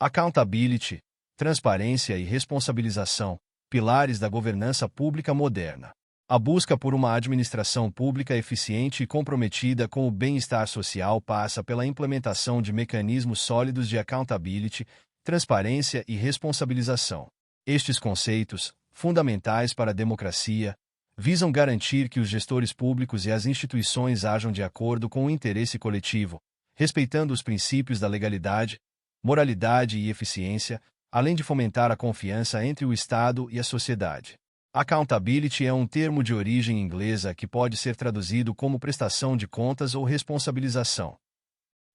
Accountability, transparência e responsabilização, pilares da governança pública moderna. A busca por uma administração pública eficiente e comprometida com o bem-estar social passa pela implementação de mecanismos sólidos de accountability, transparência e responsabilização. Estes conceitos, fundamentais para a democracia, visam garantir que os gestores públicos e as instituições ajam de acordo com o interesse coletivo, respeitando os princípios da legalidade, moralidade e eficiência, além de fomentar a confiança entre o Estado e a sociedade. Accountability é um termo de origem inglesa que pode ser traduzido como prestação de contas ou responsabilização.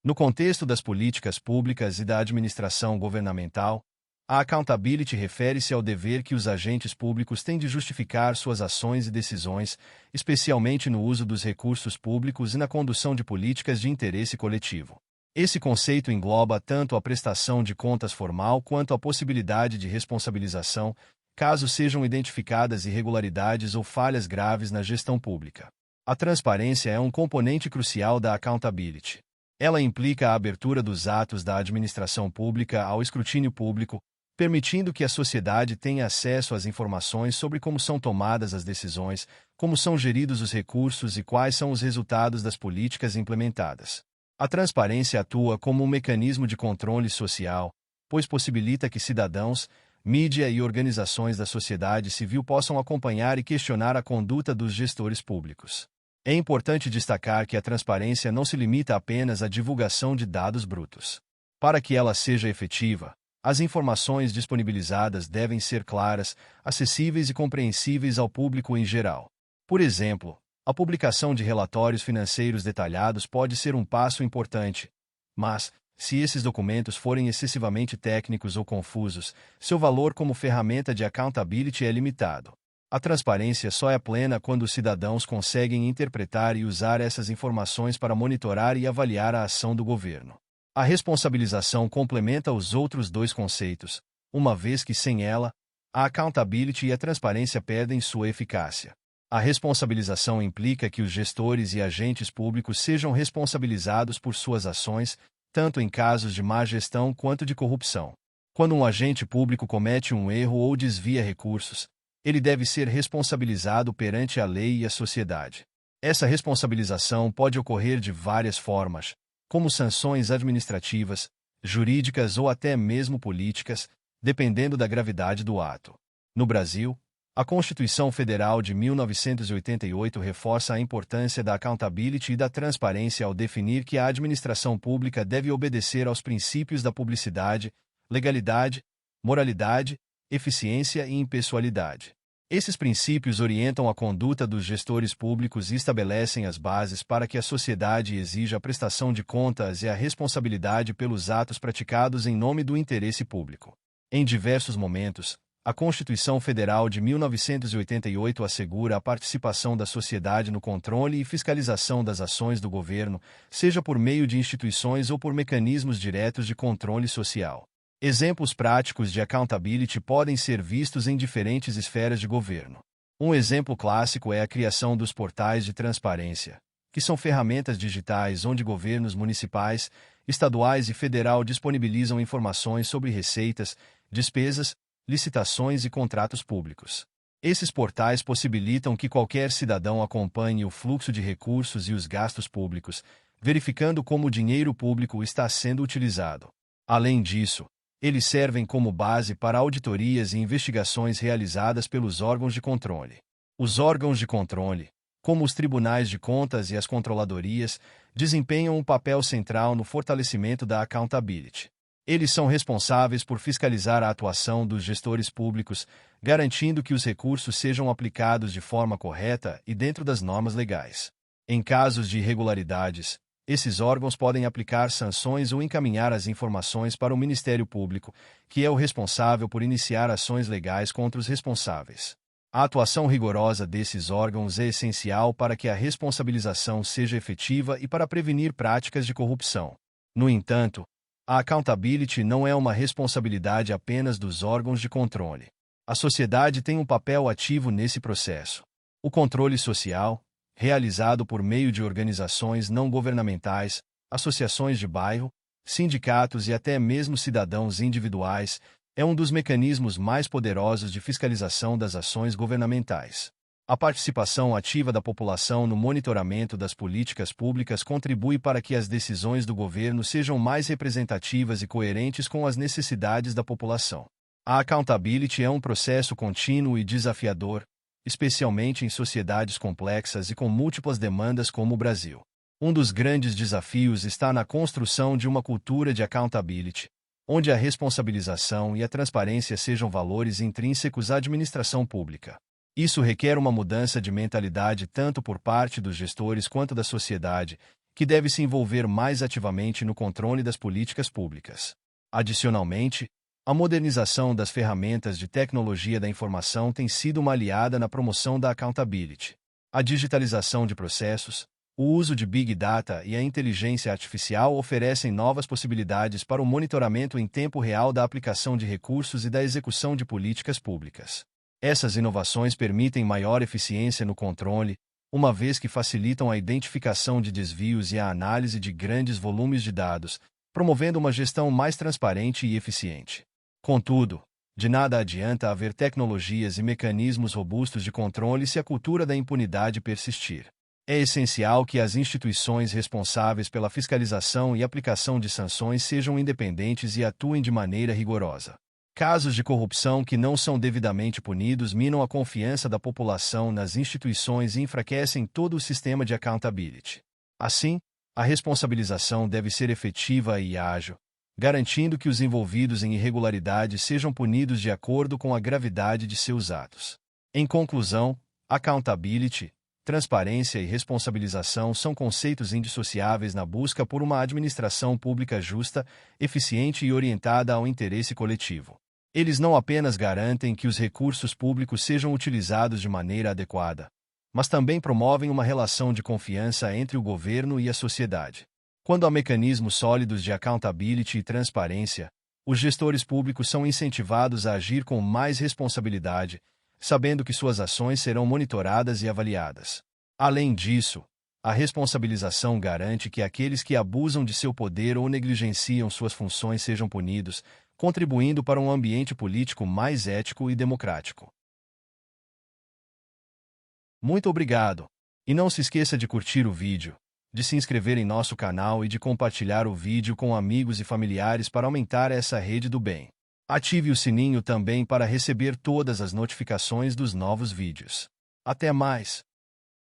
No contexto das políticas públicas e da administração governamental, a accountability refere-se ao dever que os agentes públicos têm de justificar suas ações e decisões, especialmente no uso dos recursos públicos e na condução de políticas de interesse coletivo. Esse conceito engloba tanto a prestação de contas formal quanto a possibilidade de responsabilização, caso sejam identificadas irregularidades ou falhas graves na gestão pública. A transparência é um componente crucial da accountability. Ela implica a abertura dos atos da administração pública ao escrutínio público, permitindo que a sociedade tenha acesso às informações sobre como são tomadas as decisões, como são geridos os recursos e quais são os resultados das políticas implementadas. A transparência atua como um mecanismo de controle social, pois possibilita que cidadãos, mídia e organizações da sociedade civil possam acompanhar e questionar a conduta dos gestores públicos. É importante destacar que a transparência não se limita apenas à divulgação de dados brutos. Para que ela seja efetiva, as informações disponibilizadas devem ser claras, acessíveis e compreensíveis ao público em geral. Por exemplo, a publicação de relatórios financeiros detalhados pode ser um passo importante, mas, se esses documentos forem excessivamente técnicos ou confusos, seu valor como ferramenta de accountability é limitado. A transparência só é plena quando os cidadãos conseguem interpretar e usar essas informações para monitorar e avaliar a ação do governo. A responsabilização complementa os outros dois conceitos, uma vez que sem ela, a accountability e a transparência perdem sua eficácia. A responsabilização implica que os gestores e agentes públicos sejam responsabilizados por suas ações, tanto em casos de má gestão quanto de corrupção. Quando um agente público comete um erro ou desvia recursos, ele deve ser responsabilizado perante a lei e a sociedade. Essa responsabilização pode ocorrer de várias formas, como sanções administrativas, jurídicas ou até mesmo políticas, dependendo da gravidade do ato. No Brasil, a Constituição Federal de 1988 reforça a importância da accountability e da transparência ao definir que a administração pública deve obedecer aos princípios da publicidade, legalidade, moralidade, eficiência e impessoalidade. Esses princípios orientam a conduta dos gestores públicos e estabelecem as bases para que a sociedade exija a prestação de contas e a responsabilidade pelos atos praticados em nome do interesse público. Em diversos momentos, a Constituição Federal de 1988 assegura a participação da sociedade no controle e fiscalização das ações do governo, seja por meio de instituições ou por mecanismos diretos de controle social. Exemplos práticos de accountability podem ser vistos em diferentes esferas de governo. Um exemplo clássico é a criação dos portais de transparência, que são ferramentas digitais onde governos municipais, estaduais e federal disponibilizam informações sobre receitas, despesas, licitações e contratos públicos. Esses portais possibilitam que qualquer cidadão acompanhe o fluxo de recursos e os gastos públicos, verificando como o dinheiro público está sendo utilizado. Além disso, eles servem como base para auditorias e investigações realizadas pelos órgãos de controle. Os órgãos de controle, como os tribunais de contas e as controladorias, desempenham um papel central no fortalecimento da accountability. Eles são responsáveis por fiscalizar a atuação dos gestores públicos, garantindo que os recursos sejam aplicados de forma correta e dentro das normas legais. Em casos de irregularidades, esses órgãos podem aplicar sanções ou encaminhar as informações para o Ministério Público, que é o responsável por iniciar ações legais contra os responsáveis. A atuação rigorosa desses órgãos é essencial para que a responsabilização seja efetiva e para prevenir práticas de corrupção. No entanto, a accountability não é uma responsabilidade apenas dos órgãos de controle. A sociedade tem um papel ativo nesse processo. O controle social, realizado por meio de organizações não governamentais, associações de bairro, sindicatos e até mesmo cidadãos individuais, é um dos mecanismos mais poderosos de fiscalização das ações governamentais. A participação ativa da população no monitoramento das políticas públicas contribui para que as decisões do governo sejam mais representativas e coerentes com as necessidades da população. A accountability é um processo contínuo e desafiador, especialmente em sociedades complexas e com múltiplas demandas como o Brasil. Um dos grandes desafios está na construção de uma cultura de accountability, onde a responsabilização e a transparência sejam valores intrínsecos à administração pública. Isso requer uma mudança de mentalidade tanto por parte dos gestores quanto da sociedade, que deve se envolver mais ativamente no controle das políticas públicas. Adicionalmente, a modernização das ferramentas de tecnologia da informação tem sido uma aliada na promoção da accountability. A digitalização de processos, o uso de Big Data e a inteligência artificial oferecem novas possibilidades para o monitoramento em tempo real da aplicação de recursos e da execução de políticas públicas. Essas inovações permitem maior eficiência no controle, uma vez que facilitam a identificação de desvios e a análise de grandes volumes de dados, promovendo uma gestão mais transparente e eficiente. Contudo, de nada adianta haver tecnologias e mecanismos robustos de controle se a cultura da impunidade persistir. É essencial que as instituições responsáveis pela fiscalização e aplicação de sanções sejam independentes e atuem de maneira rigorosa. Casos de corrupção que não são devidamente punidos minam a confiança da população nas instituições e enfraquecem todo o sistema de accountability. Assim, a responsabilização deve ser efetiva e ágil, garantindo que os envolvidos em irregularidades sejam punidos de acordo com a gravidade de seus atos. Em conclusão, accountability, transparência e responsabilização são conceitos indissociáveis na busca por uma administração pública justa, eficiente e orientada ao interesse coletivo. Eles não apenas garantem que os recursos públicos sejam utilizados de maneira adequada, mas também promovem uma relação de confiança entre o governo e a sociedade. Quando há mecanismos sólidos de accountability e transparência, os gestores públicos são incentivados a agir com mais responsabilidade, sabendo que suas ações serão monitoradas e avaliadas. Além disso, a responsabilização garante que aqueles que abusam de seu poder ou negligenciam suas funções sejam punidos, contribuindo para um ambiente político mais ético e democrático. Muito obrigado! E não se esqueça de curtir o vídeo, de se inscrever em nosso canal e de compartilhar o vídeo com amigos e familiares para aumentar essa rede do bem. Ative o sininho também para receber todas as notificações dos novos vídeos. Até mais!